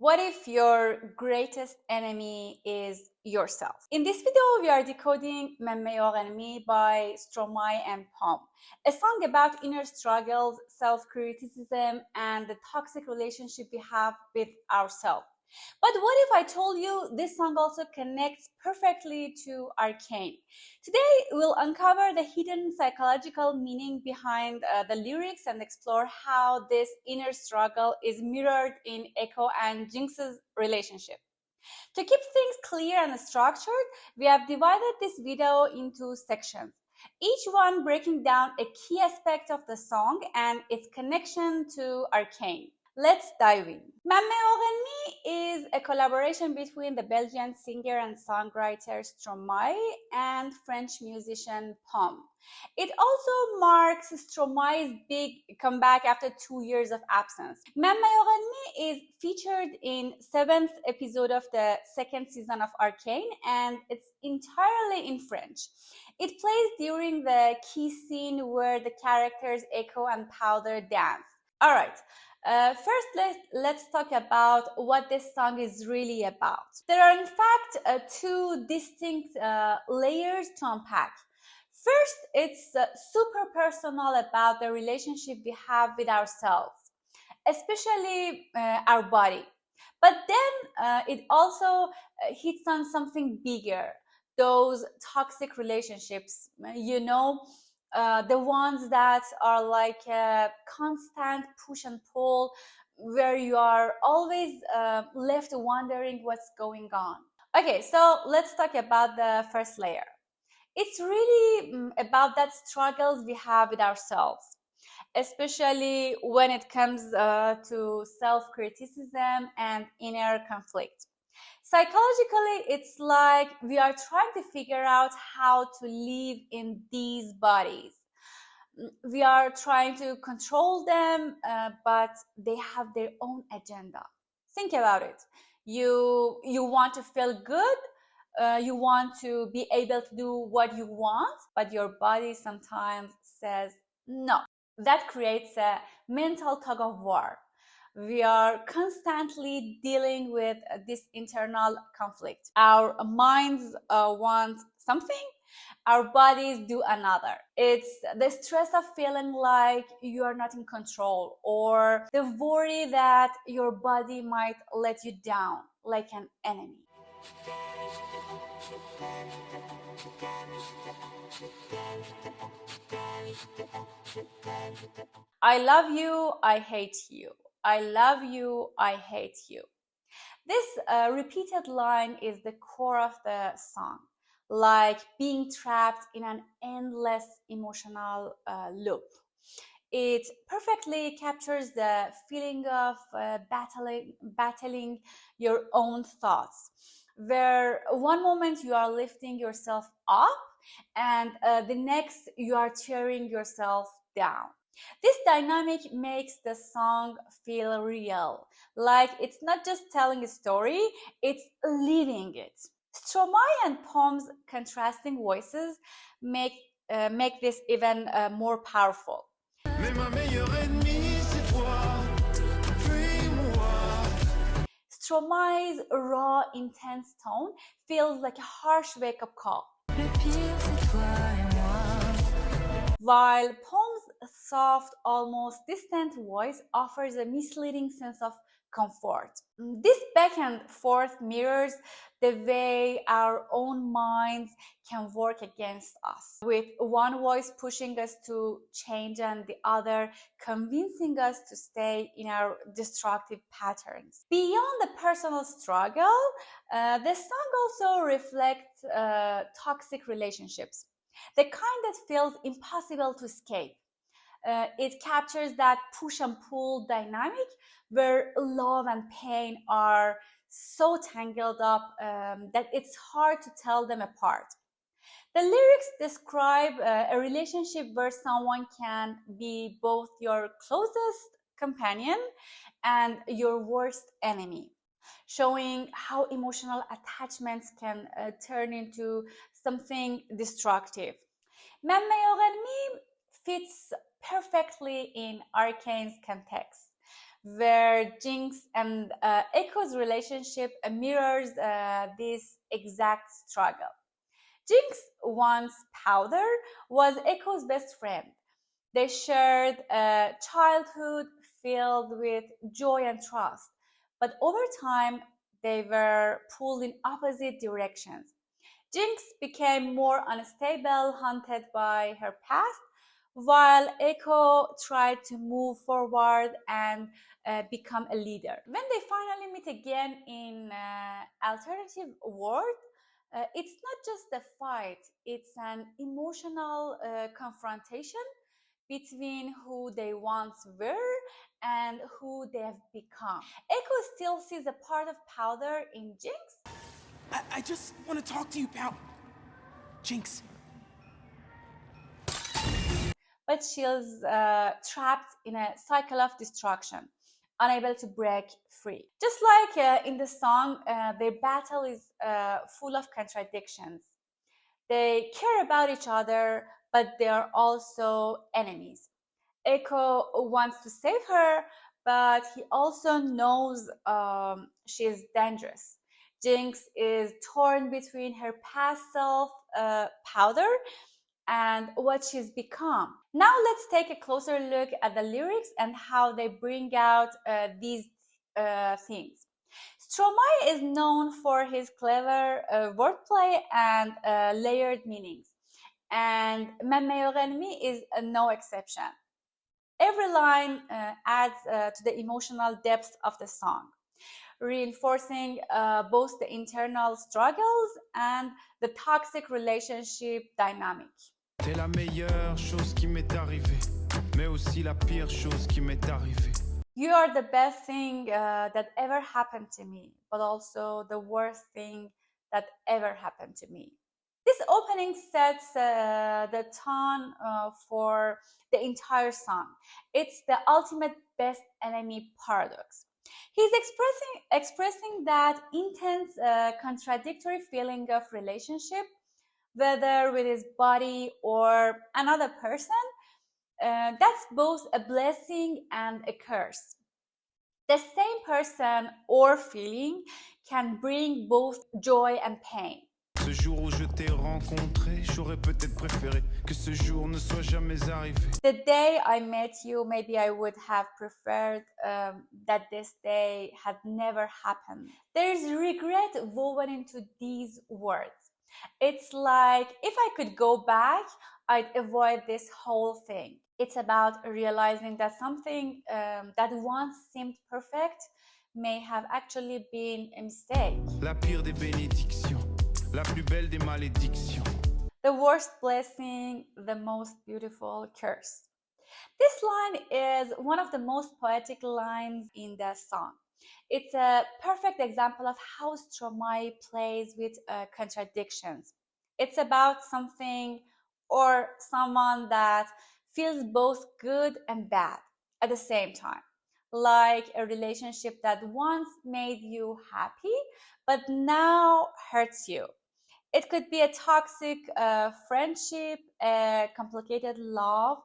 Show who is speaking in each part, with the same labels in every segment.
Speaker 1: What if your greatest enemy is yourself? In this video, we are decoding Meilleure Ennemi by Stromae and Pomme, a song about inner struggles, self-criticism, and the toxic relationship we have with ourselves. But what if I told you this song also connects perfectly to Arcane? Today, we'll uncover the hidden psychological meaning behind the lyrics and explore how this inner struggle is mirrored in Ekko and Jinx's relationship. To keep things clear and structured, we have divided this video into sections, each one breaking down a key aspect of the song and its connection to Arcane. Let's dive in. Meilleure Ennemi is a collaboration between the Belgian singer and songwriter Stromae and French musician Pomme. It also marks Stromae's big comeback after 2 years of absence. Meilleure Ennemi is featured in 7th episode of the 2nd season of Arcane, and it's entirely in French. It plays during the key scene where the characters Ekko and Powder dance. Alright, first let's talk about what this song is really about. There are in fact two distinct layers to unpack. First, it's super personal about the relationship we have with ourselves, especially our body. But then it also hits on something bigger, those toxic relationships, the ones that are like a constant push and pull, where you are always left wondering what's going on. Okay, so let's talk about the first layer. It's really about that struggles we have with ourselves, especially when it comes to self-criticism and inner conflict. Psychologically, it's like we are trying to figure out how to live in these bodies. We are trying to control them, but they have their own agenda. Think about it. You want to feel good, you want to be able to do what you want, but your body sometimes says no. That creates a mental tug of war. We are constantly dealing with this internal conflict. Our minds want something, our bodies do another. It's the stress of feeling like you are not in control, or the worry that your body might let you down like an enemy. I love you, I hate you. I love you, I hate you. This repeated line is the core of the song, like being trapped in an endless emotional loop. It perfectly captures the feeling of battling your own thoughts, where one moment you are lifting yourself up and the next you are tearing yourself down. This dynamic makes the song feel real, like it's not just telling a story, it's living it. Stromae and Pomme's contrasting voices make this even more powerful. Mais ma meilleure ennemie, c'est toi. Fuis-moi. Stromae's raw, intense tone feels like a harsh wake-up call, while Pomme's soft, almost distant voice offers a misleading sense of comfort. This back and forth mirrors the way our own minds can work against us, with one voice pushing us to change and the other convincing us to stay in our destructive patterns. Beyond the personal struggle, the song also reflects toxic relationships, the kind that feels impossible to escape. It captures that push and pull dynamic where love and pain are so tangled up that it's hard to tell them apart. The lyrics describe a relationship where someone can be both your closest companion and your worst enemy, showing how emotional attachments can turn into something destructive. Meilleure Ennemi fits perfectly in Arcane's context, where Jinx and Ekko's relationship mirrors this exact struggle. Jinx, once Powder, was Ekko's best friend. They shared a childhood filled with joy and trust, but over time they were pulled in opposite directions. Jinx became more unstable, haunted by her past, while Ekko tried to move forward and become a leader. When they finally meet again in alternative world, it's not just a fight, it's an emotional confrontation between who they once were and who they have become. Ekko still sees a part of Powder in Jinx.
Speaker 2: I just want to talk to you, pal. Jinx.
Speaker 1: But she's trapped in a cycle of destruction, unable to break free. Just like in the song, their battle is full of contradictions. They care about each other, but they are also enemies. Ekko wants to save her, but he also knows she's dangerous. Jinx is torn between her past self, Powder, and what she's become. Now let's take a closer look at the lyrics and how they bring out these things. Stromae is known for his clever wordplay and layered meanings, and Meilleure Ennemi is no exception. Every line adds to the emotional depth of the song, reinforcing both the internal struggles and the toxic relationship dynamic.
Speaker 2: T'es la meilleure chose qui m'est arrivée, mais aussi la pire chose qui m'est arrivée.
Speaker 1: You are the best thing that ever happened to me, but also the worst thing that ever happened to me. This opening sets the tone for the entire song. It's the ultimate best enemy paradox. He's expressing that intense, contradictory feeling of relationship, whether with his body or another person. That's both a blessing and a curse. The same person or feeling can bring both joy and pain.
Speaker 2: Ce jour où je t'ai rencontré, j'aurais peut-être préféré que ce jour ne soit jamais arrivé.
Speaker 1: The day I met you, maybe I would have preferred that this day had never happened. There's regret woven into these words. It's like, if I could go back, I'd avoid this whole thing. It's about realizing that something that once seemed perfect may have actually been a mistake.
Speaker 2: La pire des bénédictions, la plus belle des malédictions.
Speaker 1: The worst blessing, the most beautiful curse. This line is one of the most poetic lines in the song. It's a perfect example of how Stromae plays with contradictions. It's about something or someone that feels both good and bad at the same time. Like a relationship that once made you happy, but now hurts you. It could be a toxic friendship, a complicated love,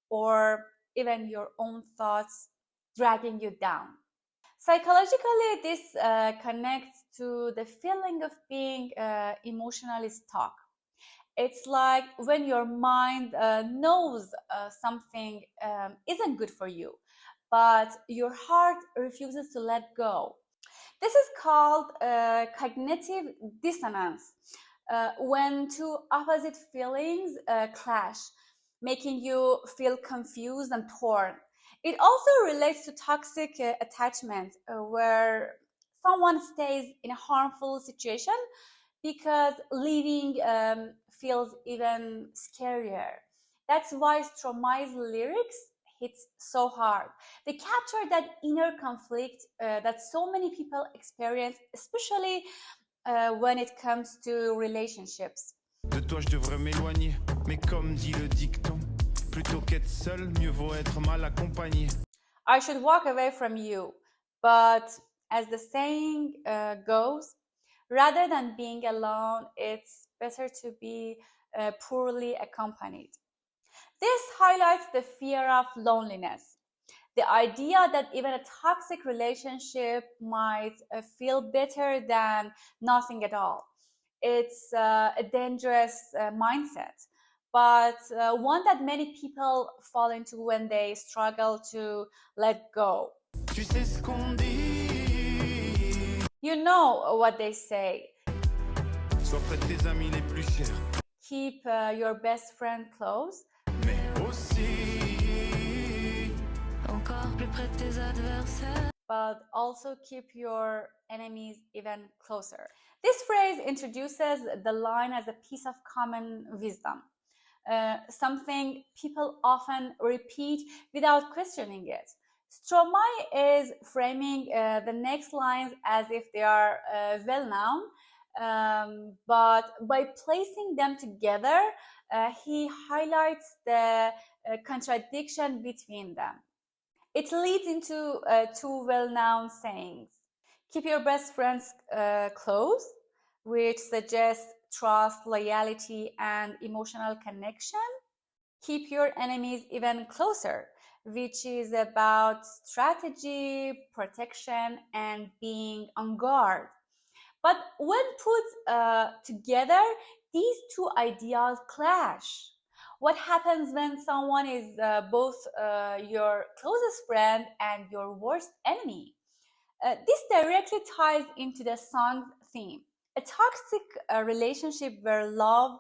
Speaker 1: or even your own thoughts dragging you down. Psychologically, this connects to the feeling of being emotionally stuck. It's like when your mind knows something isn't good for you, but your heart refuses to let go. This is called cognitive dissonance, when two opposite feelings clash, making you feel confused and torn. It also relates to toxic attachment, where someone stays in a harmful situation because leaving feels even scarier. That's why Stromae's lyrics hits so hard. They capture that inner conflict that so many people experience, especially when it comes to relationships.
Speaker 2: De toi je devrais m'éloigner, mais comme dit le dicton, plutôt qu'être seul, mieux vaut être mal accompagné.
Speaker 1: I should walk away from you, but as the saying goes, rather than being alone, it's better to be poorly accompanied. This highlights the fear of loneliness. The idea that even a toxic relationship might feel better than nothing at all. It's a dangerous mindset, but one that many people fall into when they struggle to let go.
Speaker 2: Tu sais ce qu'on dit.
Speaker 1: You know what they say.
Speaker 2: Sois près de tes amis les plus chers.
Speaker 1: Keep your best friend close.
Speaker 2: Mais aussi.
Speaker 3: Encore plus près de tes adversaires.
Speaker 1: But also keep your enemies even closer. This phrase introduces the line as a piece of common wisdom, something people often repeat without questioning it. Stromae is framing the next lines as if they are well known, but by placing them together, he highlights the contradiction between them. It leads into two well-known sayings. Keep your best friends close, which suggests trust, loyalty, and emotional connection. Keep your enemies even closer, which is about strategy, protection, and being on guard. But when put together, these two ideas clash. What happens when someone is both your closest friend and your worst enemy? This directly ties into the song's theme. A toxic relationship where love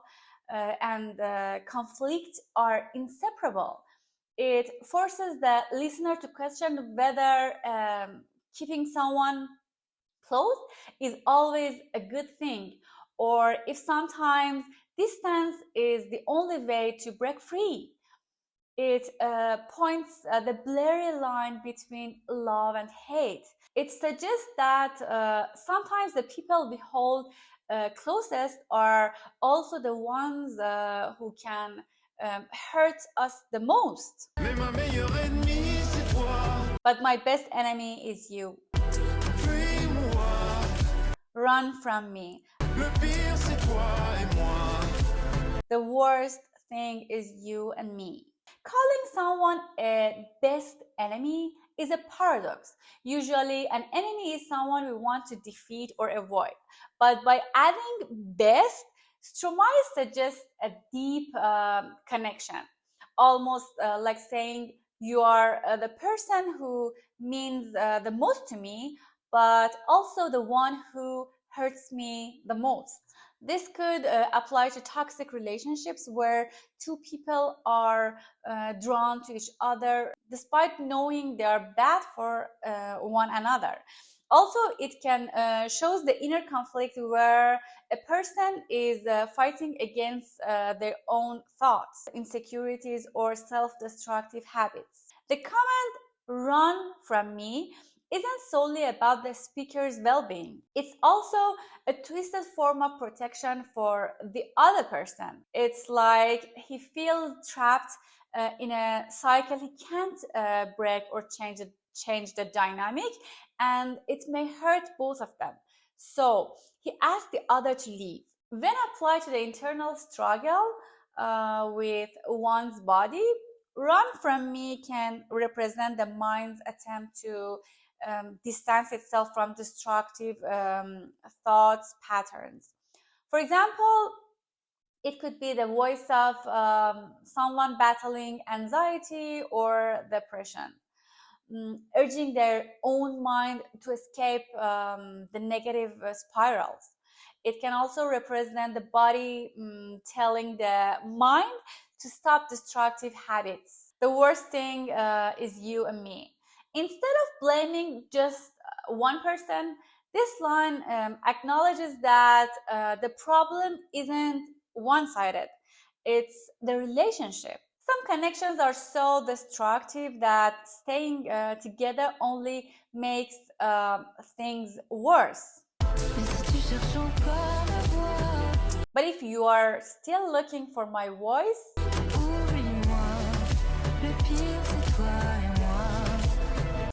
Speaker 1: and conflict are inseparable. It forces the listener to question whether keeping someone close is always a good thing, or if sometimes distance is the only way to break free. It points the blurry line between love and hate. It suggests that sometimes the people we hold closest are also the ones who can hurt us the most.
Speaker 2: Mais ma meilleure ennemie, c'est toi.
Speaker 1: But my best enemy is you.
Speaker 2: Fuis-moi.
Speaker 1: Run from me.
Speaker 2: Le pire, c'est toi et moi.
Speaker 1: The worst thing is you and me. Calling someone a best enemy is a paradox. Usually, an enemy is someone we want to defeat or avoid. But by adding best, Stromae suggests a deep connection, almost like saying you are the person who means the most to me, but also the one who hurts me the most. This could apply to toxic relationships where two people are drawn to each other despite knowing they are bad for one another. Also, it can show the inner conflict where a person is fighting against their own thoughts, insecurities, or self-destructive habits. The comment, "run from me," isn't solely about the speaker's well-being. It's also a twisted form of protection for the other person. It's like he feels trapped in a cycle he can't break or change the dynamic, and it may hurt both of them. So he asks the other to leave. When applied to the internal struggle with one's body, "run from me" can represent the mind's attempt to distance itself from destructive thoughts patterns. For example, it could be the voice of someone battling anxiety or depression, urging their own mind to escape the negative spirals. It can also represent the body telling the mind to stop destructive habits. The worst thing is you and me. Instead of blaming just one person, this line acknowledges that the problem isn't one-sided. It's the relationship. Some connections are so destructive that staying together only makes things worse. But if you are still looking for my voice,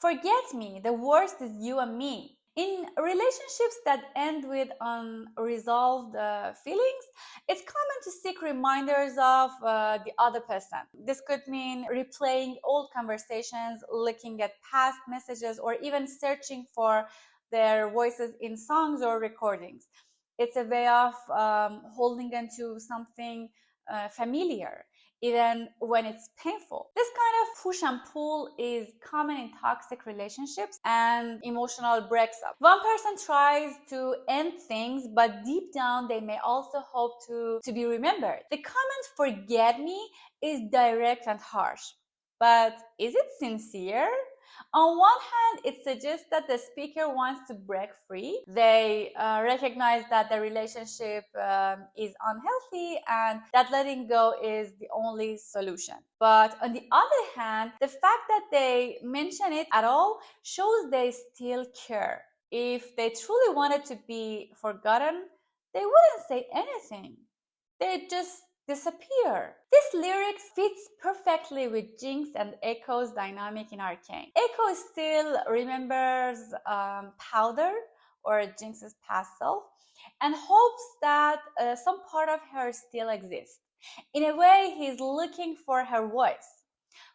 Speaker 1: forget me, the worst is you and me. In relationships that end with unresolved feelings, it's common to seek reminders of the other person. This could mean replaying old conversations, looking at past messages, or even searching for their voices in songs or recordings. It's a way of holding on to something familiar, even when it's painful. This kind of push and pull is common in toxic relationships and emotional breakups. One person tries to end things, but deep down they may also hope to be remembered. The comment "forget me" is direct and harsh, but is it sincere? On one hand, it suggests that the speaker wants to break free. They recognize that the relationship is unhealthy and that letting go is the only solution. But on the other hand, the fact that they mention it at all shows they still care. If they truly wanted to be forgotten, they wouldn't say anything. They'd just disappear. This lyric fits perfectly with Jinx and Ekko's dynamic in Arcane. Ekko still remembers Powder, or Jinx's past self, and hopes that some part of her still exists. In a way, he's looking for her voice,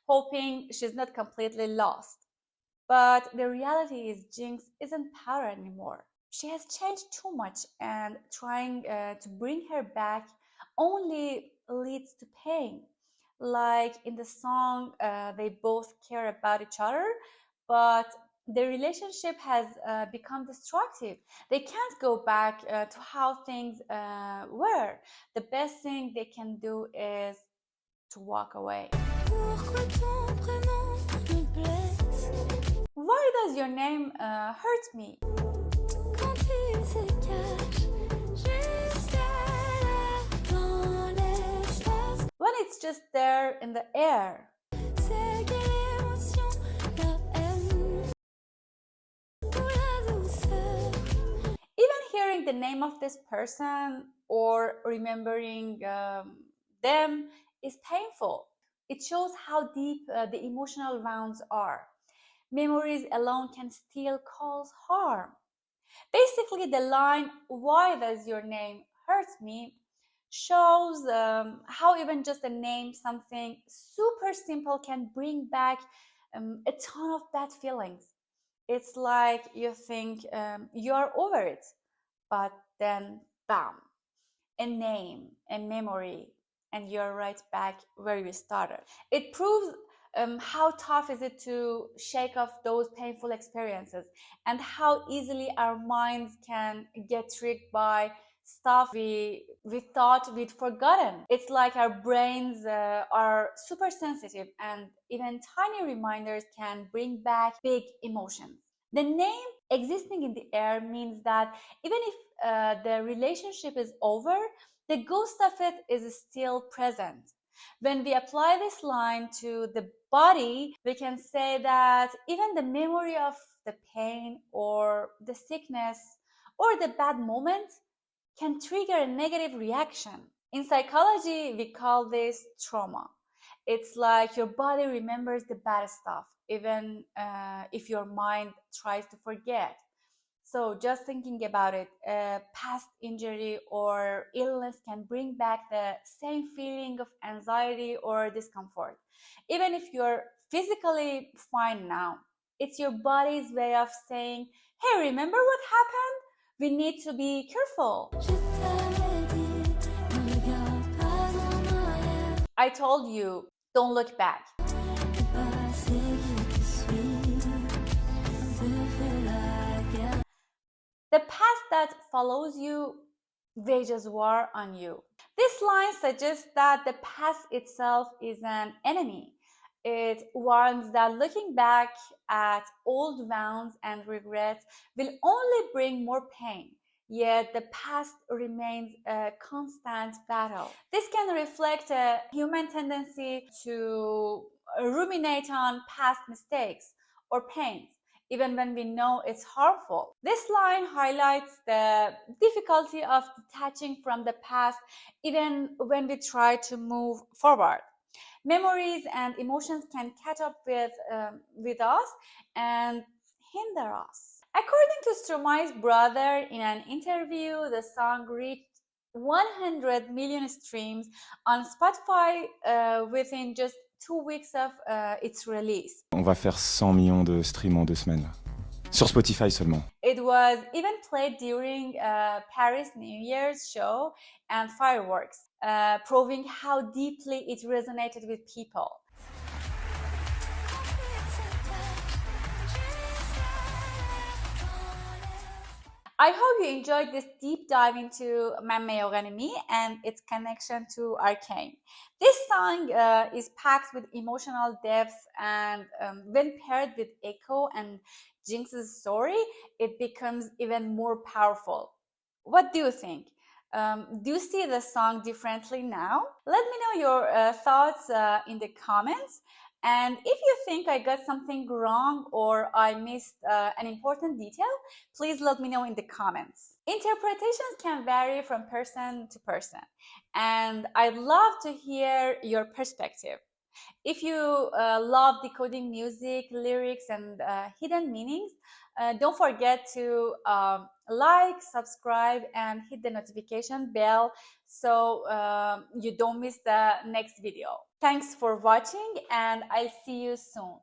Speaker 1: hoping she's not completely lost. But the reality is Jinx isn't Powder anymore. She has changed too much, and trying to bring her back only leads to pain. Like in the song, they both care about each other, but the relationship has become destructive. They can't go back to how things were. The best thing they can do is to walk away.
Speaker 3: Pourquoi ton prénom me blesse
Speaker 1: Why does your name hurt me?
Speaker 3: quand tu te caches jusqu'à là dans l'espace?
Speaker 1: When it's just there in the air.
Speaker 3: C'est quelle émotion, la haine ou la douceur?
Speaker 1: Even hearing the name of this person or remembering them is painful. It shows how deep the emotional wounds are. Memories alone can still cause harm. Basically, the line, "Why does your name hurt me?" shows how even just a name, something super simple, can bring back a ton of bad feelings. It's like you think you are over it, but then bam, a name, a memory, and you're right back where you started. It proves how tough is it to shake off those painful experiences, and how easily our minds can get tricked by stuff we thought we'd forgotten. It's like our brains are super sensitive, and even tiny reminders can bring back big emotions. The name existing in the air means that even if the relationship is over, the ghost of it is still present. When we apply this line to the body, we can say that even the memory of the pain or the sickness or the bad moment can trigger a negative reaction. In psychology, we call this trauma. It's like your body remembers the bad stuff, even if your mind tries to forget. So just thinking about it, a past injury or illness can bring back the same feeling of anxiety or discomfort. Even if you're physically fine now, it's your body's way of saying, "Hey, remember what happened? We need to be careful."
Speaker 3: Je t'avais dit, ne regarde pas en arrière.
Speaker 1: I told you, don't look back.
Speaker 3: Le passé qui te suit te fait la guerre.
Speaker 1: The past that follows you wages war on you. This line suggests that the past itself is an enemy. It warns that looking back at old wounds and regrets will only bring more pain. Yet the past remains a constant battle. This can reflect a human tendency to ruminate on past mistakes or pains, even when we know it's harmful. This line highlights the difficulty of detaching from the past, even when we try to move forward. Memories and emotions can catch up with us and hinder us. According to Stromae's brother in an interview, the song reached 100 million streams on Spotify within just 2 weeks of its release.
Speaker 4: On va faire 100 millions de streams en 2 semaines. Sur Spotify seulement.
Speaker 1: It was even played during Paris New Year's show and fireworks, proving how deeply it resonated with people. I hope you enjoyed this deep dive into Meilleure Ennemi and its connection to Arcane. This song is packed with emotional depth, and when paired with Ekko and Jinx's story, it becomes even more powerful. What do you think? Do you see the song differently now? Let me know your thoughts in the comments. And if you think I got something wrong or I missed an important detail, please let me know in the comments. Interpretations can vary from person to person, and I'd love to hear your perspective. If you love decoding music, lyrics, and hidden meanings, don't forget to like, subscribe, and hit the notification bell so you don't miss the next video. Thanks for watching, and I'll see you soon.